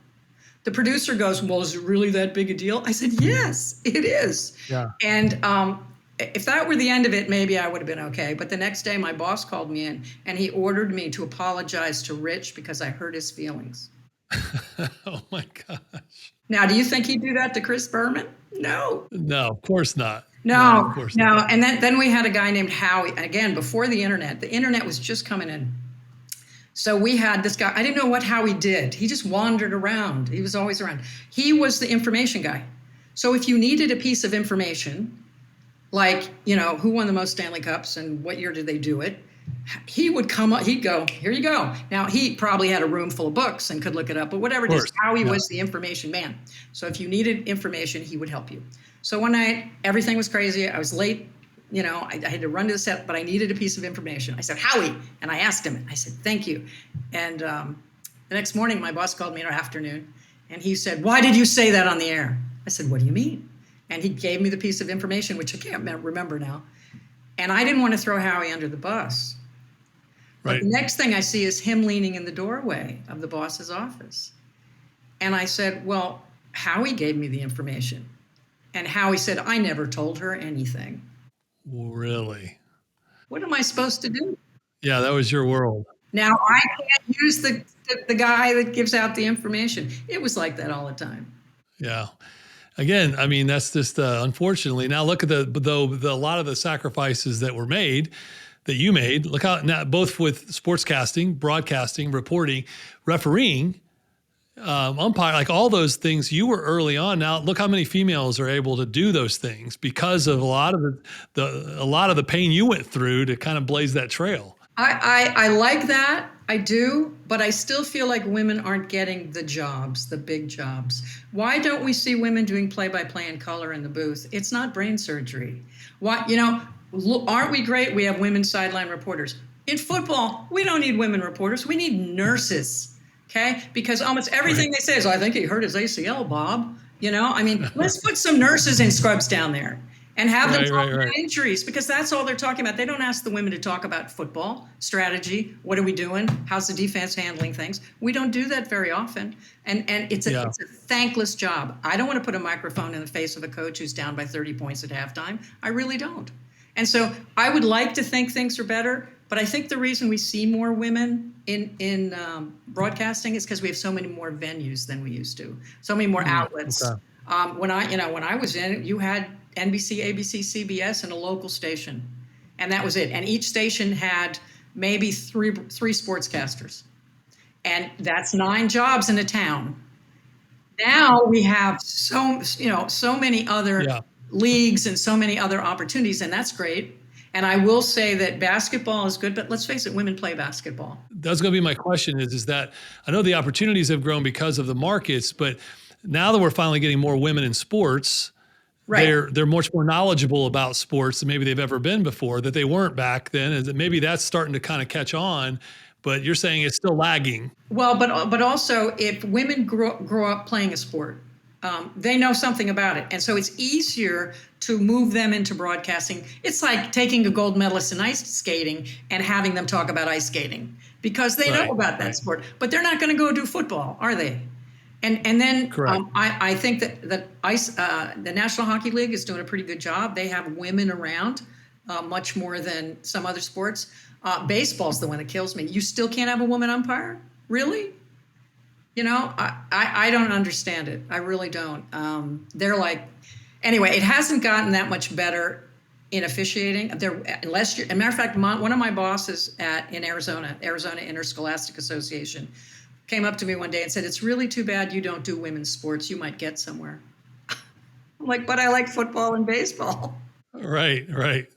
The producer goes, "Well, is it really that big a deal?" I said, "Yes, it is." Yeah. And if that were the end of it, maybe I would have been okay. But the next day, my boss called me in and he ordered me to apologize to Rich because I hurt his feelings. Oh my gosh. Now, do you think he'd do that to Chris Berman? No. No, of course not. No, of course no. not. And then we had a guy named Howie. Again, before the internet was just coming in. So we had this guy. I didn't know what Howie did. He just wandered around. He was always around. He was the information guy. So if you needed a piece of information, like, who won the most Stanley Cups and what year did they do it, he would come up, he'd go, "Here you go." Now, he probably had a room full of books and could look it up, but whatever it is, Howie was the information man. So if you needed information, he would help you. So one night, everything was crazy. I was late. I had to run to the set, but I needed a piece of information. I said, "Howie," and I asked him, I said, "Thank you." And the next morning, my boss called me in the afternoon, and he said, "Why did you say that on the air?" I said, "What do you mean?" And he gave me the piece of information, which I can't remember now. And I didn't want to throw Howie under the bus. But the next thing I see is him leaning in the doorway of the boss's office. And I said, "Well, Howie gave me the information." And Howie said, "I never told her anything." Really? What am I supposed to do? Yeah, that was your world. Now, I can't use the guy that gives out the information. It was like that all the time. Yeah. Again, I mean, that's just unfortunately. Now look at a lot of the sacrifices that were made, that you made. Look how now, both with sportscasting, broadcasting, reporting, refereeing, umpire, like all those things, you were early on. Now look how many females are able to do those things because of a lot of the pain you went through to kind of blaze that trail. I like that. I do, but I still feel like women aren't getting the jobs, the big jobs. Why don't we see women doing play-by-play in color in the booth? It's not brain surgery. Why, aren't we great? We have women sideline reporters. In football, we don't need women reporters. We need nurses, okay? Because almost everything they say is, "I think he hurt his ACL, Bob." Let's put some nurses and scrubs down there and have them talk about injuries, because that's all they're talking about. They don't ask the women to talk about football, strategy, what are we doing, how's the defense handling things. We don't do that very often. And it's a thankless job. I don't want to put a microphone in the face of a coach who's down by 30 points at halftime. I really don't. And so I would like to think things are better, but I think the reason we see more women in broadcasting is because we have so many more venues than we used to, so many more outlets. Okay. When I was in it, you had NBC, ABC, CBS, and a local station, and that was it. And each station had maybe three sportscasters, and that's 9 jobs in a town. Now we have so many other leagues and so many other opportunities, and that's great. And I will say that basketball is good, but let's face it, women play basketball. That's going to be my question is that I know the opportunities have grown because of the markets, but now that we're finally getting more women in sports, they're much more knowledgeable about sports than maybe they've ever been before, that they weren't back then. And that maybe that's starting to kind of catch on, but you're saying it's still lagging. Well, but also if women grow up playing a sport, they know something about it. And so it's easier to move them into broadcasting. It's like taking a gold medalist in ice skating and having them talk about ice skating because they know about that sport, but they're not going to go do football, are they? And then I think that the National Hockey League is doing a pretty good job. They have women around much more than some other sports. Baseball's the one that kills me. You still can't have a woman umpire? Really? I don't understand it. I really don't. They're like, anyway, it hasn't gotten that much better in officiating. As a matter of fact, one of my bosses in Arizona Interscholastic Association, came up to me one day and said, "It's really too bad you don't do women's sports. You might get somewhere." I'm like, "But I like football and baseball." Right.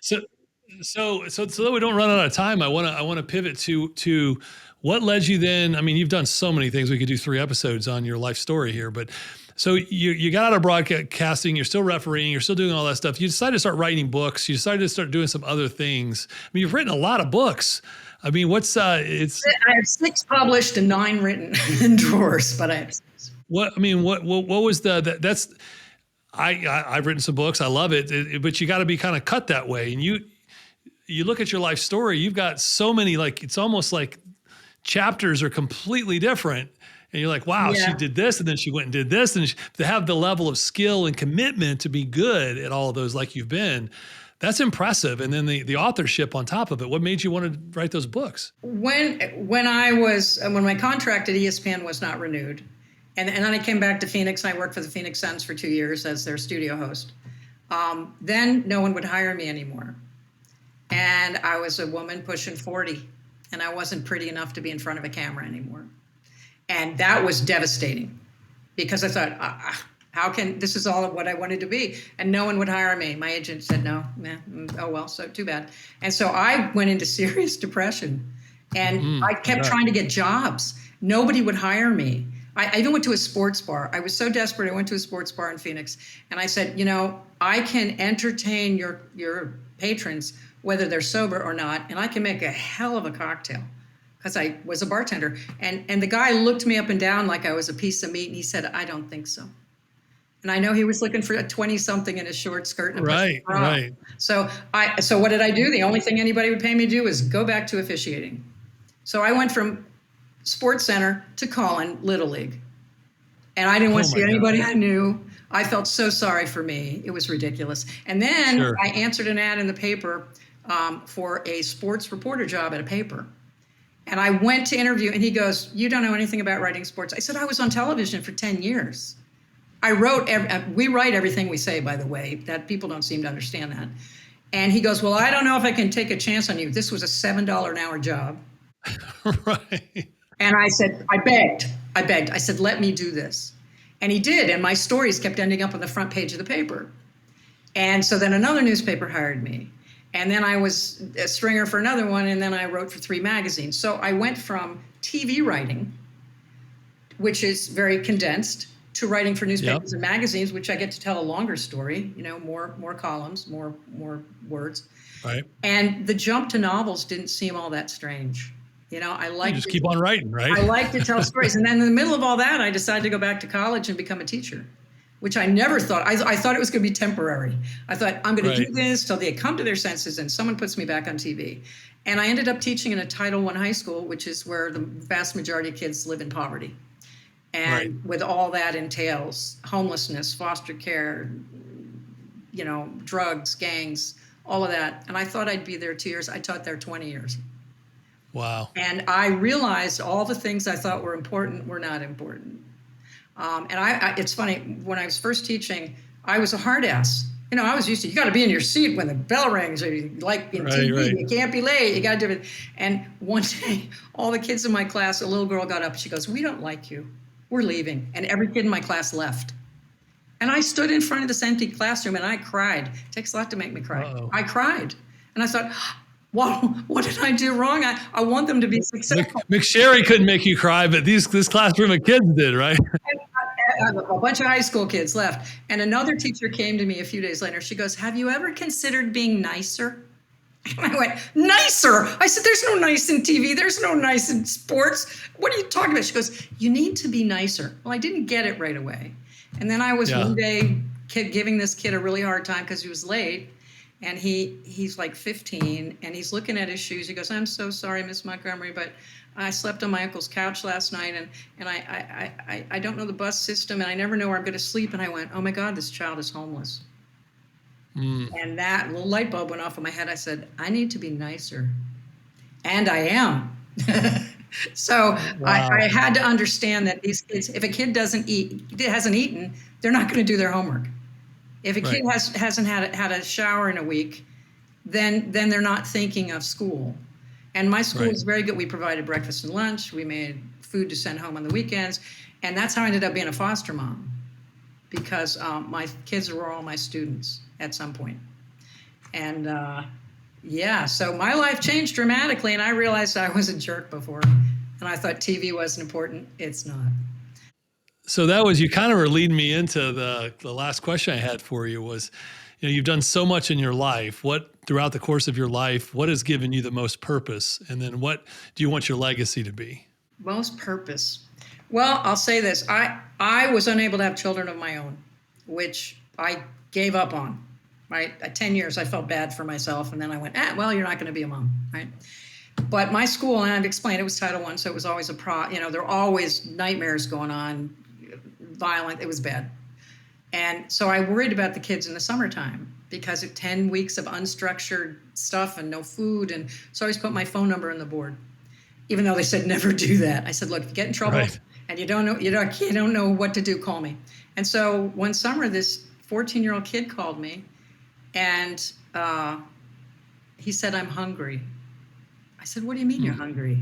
So So that we don't run out of time, I want to pivot to what led you then. I mean, you've done so many things. We could do 3 episodes on your life story here, but so you got out of broadcasting, you're still refereeing, you're still doing all that stuff. You decided to start writing books. You decided to start doing some other things. I mean, you've written a lot of books. I mean, what's it's I have 6 published and 9 written in drawers, but I have 6. what I mean, what was that's I've written some books. I love it, but you got to be kind of cut that way. And you look at your life story, you've got so many, like, it's almost like chapters are completely different. And you're like, wow, she Yeah. did this, and then she went and did this. And to have the level of skill and commitment to be good at all of those, like you've been, that's impressive. And then the authorship on top of it. What made you want to write those books? When my contract at ESPN was not renewed, and then I came back to Phoenix, and I worked for the Phoenix Suns for 2 years as their studio host. Then no one would hire me anymore. And I was a woman pushing 40, and I wasn't pretty enough to be in front of a camera anymore. And that was devastating because I thought, how can, this is all of what I wanted to be. And no one would hire me. My agent said, no, oh, well, so too bad. And so I went into serious depression, and I kept trying to get jobs. Nobody would hire me. I even went to a sports bar. I was so desperate. I went to a sports bar in Phoenix, and I said, I can entertain your patrons, whether they're sober or not, and I can make a hell of a cocktail, because I was a bartender. And the guy looked me up and down like I was a piece of meat, and he said, I don't think so. And I know he was looking for a 20-something in a short skirt and a Right, bra. right. So what did I do? The only thing anybody would pay me to do was go back to officiating. So I went from Sports Center to calling Little League. And I didn't want to see anybody I knew. I felt so sorry for me. It was ridiculous. And then I answered an ad in the paper for a sports reporter job at a paper. And I went to interview, and he goes, you don't know anything about writing sports. I said, I was on television for 10 years. We write everything we say, by the way, that people don't seem to understand that. And he goes, well, I don't know if I can take a chance on you. This was a $7 an hour job. Right. And I said, I begged. I said, let me do this. And he did. And my stories kept ending up on the front page of the paper. And so then another newspaper hired me. And then I was a stringer for another one. And then I wrote for 3 magazines. So I went from TV writing, which is very condensed, to writing for newspapers and magazines, which I get to tell a longer story, more columns, more words. Right. And the jump to novels didn't seem all that strange. I like just keep on writing, right? I like to tell stories. And then in the middle of all that, I decided to go back to college and become a teacher, which I never thought. I thought it was going to be temporary. I thought, I'm going to do this till they come to their senses and someone puts me back on TV. And I ended up teaching in a Title I high school, which is where the vast majority of kids live in poverty. And with all that entails, homelessness, foster care, drugs, gangs, all of that. And I thought I'd be there 2 years. I taught there 20 years. Wow. And I realized all the things I thought were important were not important. And it's funny, when I was first teaching, I was a hard ass. I was used to, you got to be in your seat when the bell rings, or like in TV, you can't be late, you got to do it. And one day, all the kids in my class, a little girl got up, she goes, we don't like you. We're leaving. And every kid in my class left. And I stood in front of this empty classroom and I cried. It takes a lot to make me cry. Uh-oh. I cried. And I thought, what did I do wrong? I want them to be successful. McSherry couldn't make you cry, but this classroom of kids did, right? A bunch of high school kids left. And another teacher came to me a few days later. She goes, have you ever considered being nicer? And I went, nicer? I said, there's no nice in TV. There's no nice in sports. What are you talking about? She goes, you need to be nicer. Well, I didn't get it right away. And then I was one day giving this kid a really hard time because he was late. And he's like 15, and he's looking at his shoes. He goes, I'm so sorry, Miss Montgomery, but I slept on my uncle's couch last night, and I don't know the bus system, and I never know where I'm going to sleep. And I went, oh, my God, this child is homeless. And that little light bulb went off in my head. I said, I need to be nicer. And I am. So I had to understand that these kids, if a kid hasn't eaten, they're not going to do their homework. If a kid hasn't had a shower in a week, then they're not thinking of school. And my school was very good. We provided breakfast and lunch. We made food to send home on the weekends. And that's how I ended up being a foster mom, because my kids were all my students at some point. And Yeah, so my life changed dramatically, and I realized I was a jerk before, and I thought TV wasn't important. It's not. So that was, you kind of were leading me into the last question I had for you was, you've done so much in your life. What, throughout the course of your life, what has given you the most purpose? And then what do you want your legacy to be? Most purpose. Well, I'll say this. I was unable to have children of my own, which I gave up on. Right? At 10 years, I felt bad for myself. And then I went, well, you're not going to be a mom. Right? But my school, and I've explained, it was Title I, so it was always there were always nightmares going on, violent. It was bad. And so I worried about the kids in the summertime because of 10 weeks of unstructured stuff and no food. And so I always put my phone number on the board, even though they said never do that. I said, look, if you get in trouble and you don't know what to do, call me. And so one summer, this 14-year-old kid called me, and he said, I'm hungry. I said, what do you mean you're hungry?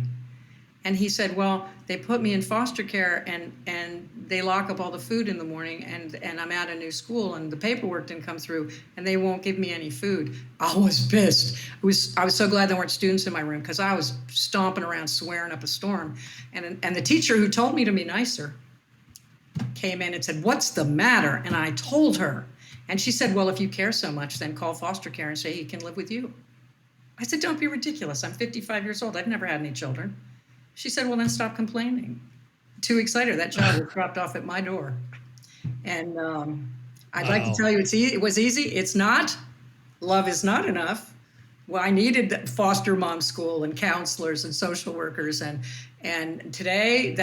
And he said, well, they put me in foster care and they lock up all the food in the morning and I'm at a new school and the paperwork didn't come through and they won't give me any food. I was pissed. I was so glad there weren't students in my room because I was stomping around swearing up a storm. And the teacher who told me to be nicer came in and said, what's the matter? And I told her. And she said, well, if you care so much, then call foster care and say he can live with you. I said, don't be ridiculous. I'm 55 years old. I've never had any children. She said, well, then stop complaining. 2 weeks later, that child was dropped off at my door. And I'd like to tell you it was easy. It's not. Love is not enough. Well, I needed foster mom school and counselors and social workers. And today,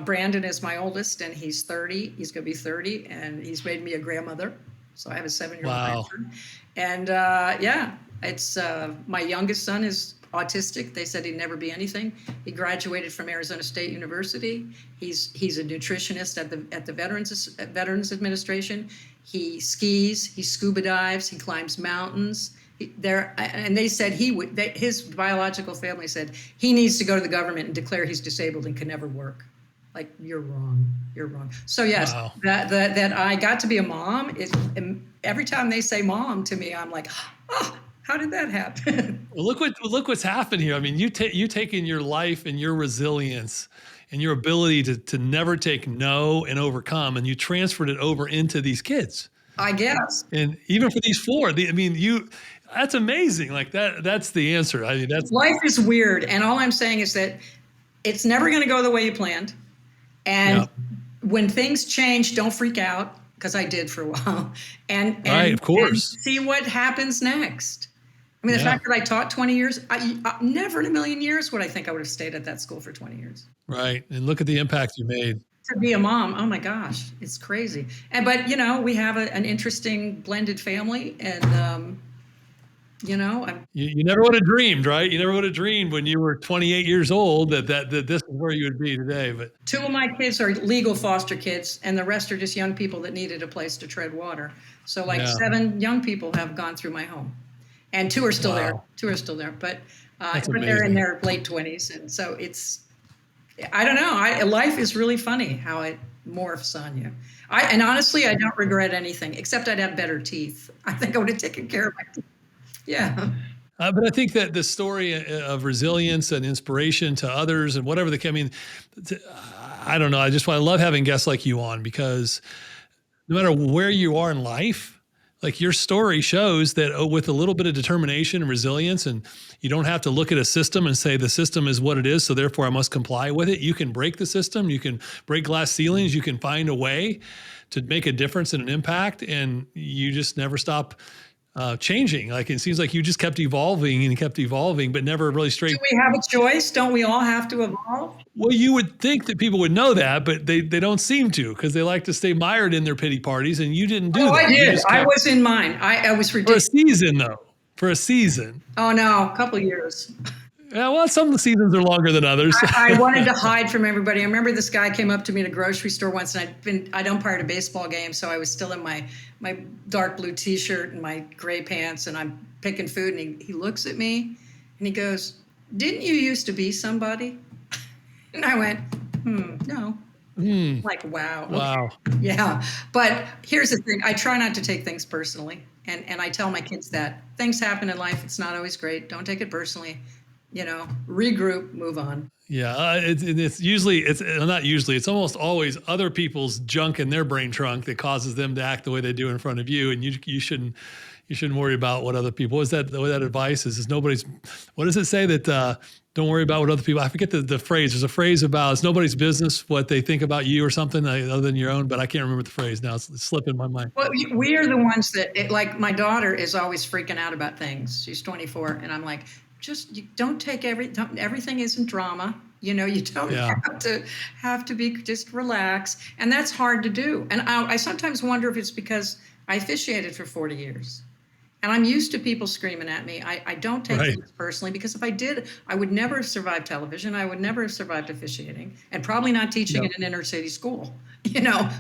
Brandon is my oldest, and he's 30. He's going to be 30, and he's made me a grandmother. So I have a 7-year-old grandson. And it's my youngest son is autistic. They said he'd never be anything. He graduated from Arizona State University. He's a nutritionist at the Veterans Administration. He skis, he scuba dives, he climbs mountains. And they said his biological family said he needs to go to the government and declare he's disabled and can never work. Like, you're wrong. So yes, that I got to be a mom is, every time they say mom to me, I'm like, oh, how did that happen? Well, look what's happened here. I mean, you taken your life and your resilience and your ability to never take no and overcome, and you transferred it over into these kids. I guess. And even for these four, that's amazing. Like that's the answer. I mean, life is weird. And all I'm saying is that it's never going to go the way you planned. And when things change, don't freak out, because I did for a while. And right, of course. And see what happens next. I mean, the fact that I taught 20 years, I never in a million years would I think I would have stayed at that school for 20 years. Right. And look at the impact you made. To be a mom, oh my gosh, it's crazy. But we have an interesting blended family, and you never would have dreamed, right? You never would have dreamed when you were 28 years old that this is where you would be today. But 2 of my kids are legal foster kids, and the rest are just young people that needed a place to tread water. So 7 young people have gone through my home, and 2 are still there. 2 are still there, but they're in their late 20s, and so it's. I don't know. Life is really funny how it morphs on you. And honestly, I don't regret anything, except I'd have better teeth. I think I would have taken care of my teeth. Yeah. But I think that the story of resilience and inspiration to others and whatever I don't know. I love having guests like you on, because no matter where you are in life, like your story shows that with a little bit of determination and resilience, and you don't have to look at a system and say the system is what it is, so therefore I must comply with it. You can break the system. You can break glass ceilings. You can find a way to make a difference and an impact, and you just never stop changing. Like, it seems like you just kept evolving, but never really straight. Do we have a choice? Don't we all have to evolve? Well, you would think that people would know that, but they don't seem to, because they like to stay mired in their pity parties, and you didn't do that. I did. I was in mine. I was ridiculous. For a season. Oh, no, a couple of years. Yeah, well, some of the seasons are longer than others. I wanted to hide from everybody. I remember this guy came up to me at a grocery store once, and I'd umpired a baseball game, so I was still in my dark blue T-shirt and my gray pants, and I'm picking food, and he looks at me, and he goes, "Didn't you used to be somebody?" And I went, no. Like, wow. Okay. Wow. Yeah. But here's the thing. I try not to take things personally. And I tell my kids that things happen in life. It's not always great. Don't take it personally. Regroup, move on. Yeah, it's usually not usually. It's almost always other people's junk in their brain trunk that causes them to act the way they do in front of you, and you shouldn't worry about what other people. What's that? The way that advice is nobody's. What does it say that? Don't worry about what other people. I forget the phrase. There's a phrase about it's nobody's business what they think about you or something other than your own. But I can't remember the phrase now. It's slipping my mind. Well, we are the ones that like my daughter is always freaking out about things. She's 24, and I'm like, you don't take everything isn't drama. You don't have to be, just relax. And that's hard to do. And I sometimes wonder if it's because I officiated for 40 years and I'm used to people screaming at me. I don't take things personally, because if I did, I would never have survived television. I would never have survived officiating, and probably not teaching in an inner city school,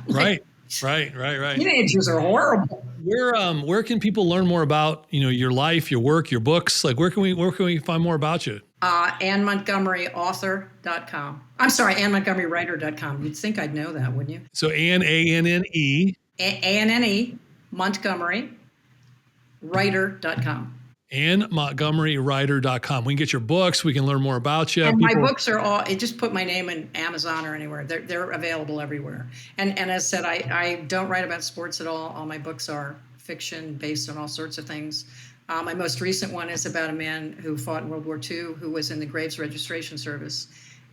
Right. Teenagers are horrible. Where can people learn more about, your life, your work, your books? Like where can we find more about you? AnnMontgomeryAuthor.com. I'm sorry, AnnMontgomeryWriter.com. You'd think I'd know that, wouldn't you? So Ann, A-N-N-E. A-N-N-E, Montgomery, writer.com. AnnMontgomeryWriter.com. We can get your books. We can learn more about you. And my books are all, just put my name in Amazon or anywhere. They're available everywhere. And as I said, I don't write about sports at all. All my books are fiction based on all sorts of things. My most recent one is about a man who fought in World War II, who was in the Graves Registration Service.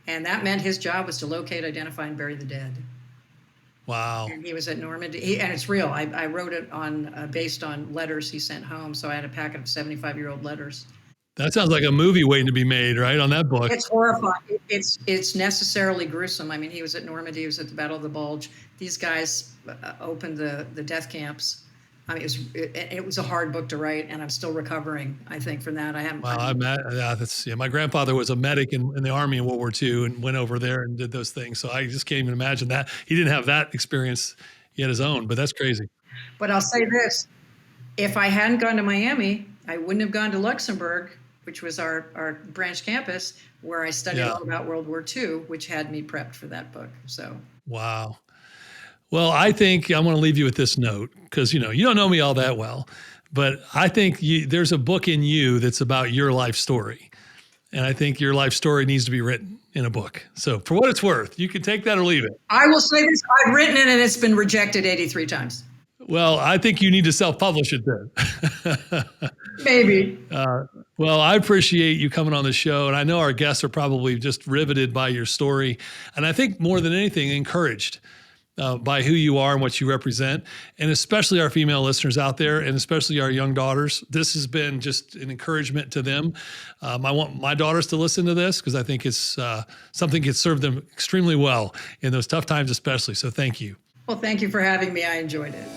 And that meant his job was to locate, identify, and bury the dead. Wow. And he was at Normandy. And it's real. I wrote it based on letters he sent home. So I had a packet of 75-year-old letters. That sounds like a movie waiting to be made, right, on that book. It's horrifying. It's necessarily gruesome. I mean, he was at Normandy. He was at the Battle of the Bulge. These guys opened the death camps. I mean, it was a hard book to write, and I'm still recovering, I think, from that. Wow, my grandfather was a medic in the Army in World War II and went over there and did those things. So I just can't even imagine that. He didn't have that experience. He had his own, but that's crazy. But I'll say this. If I hadn't gone to Miami, I wouldn't have gone to Luxembourg, which was our branch campus, where I studied all about World War II, which had me prepped for that book. So. Wow. Well, I think I want to leave you with this note because, you don't know me all that well, but I think there's a book in you that's about your life story. And I think your life story needs to be written in a book. So for what it's worth, you can take that or leave it. I will say this. I've written it and it's been rejected 83 times. Well, I think you need to self-publish it then. Maybe. Well, I appreciate you coming on the show. And I know our guests are probably just riveted by your story. And I think more than anything, encouraged by who you are and what you represent, and especially our female listeners out there, and especially our young daughters. This has been just an encouragement to them. I want my daughters to listen to this because I think it's something that served them extremely well in those tough times, especially. So thank you. Well, thank you for having me. I enjoyed it.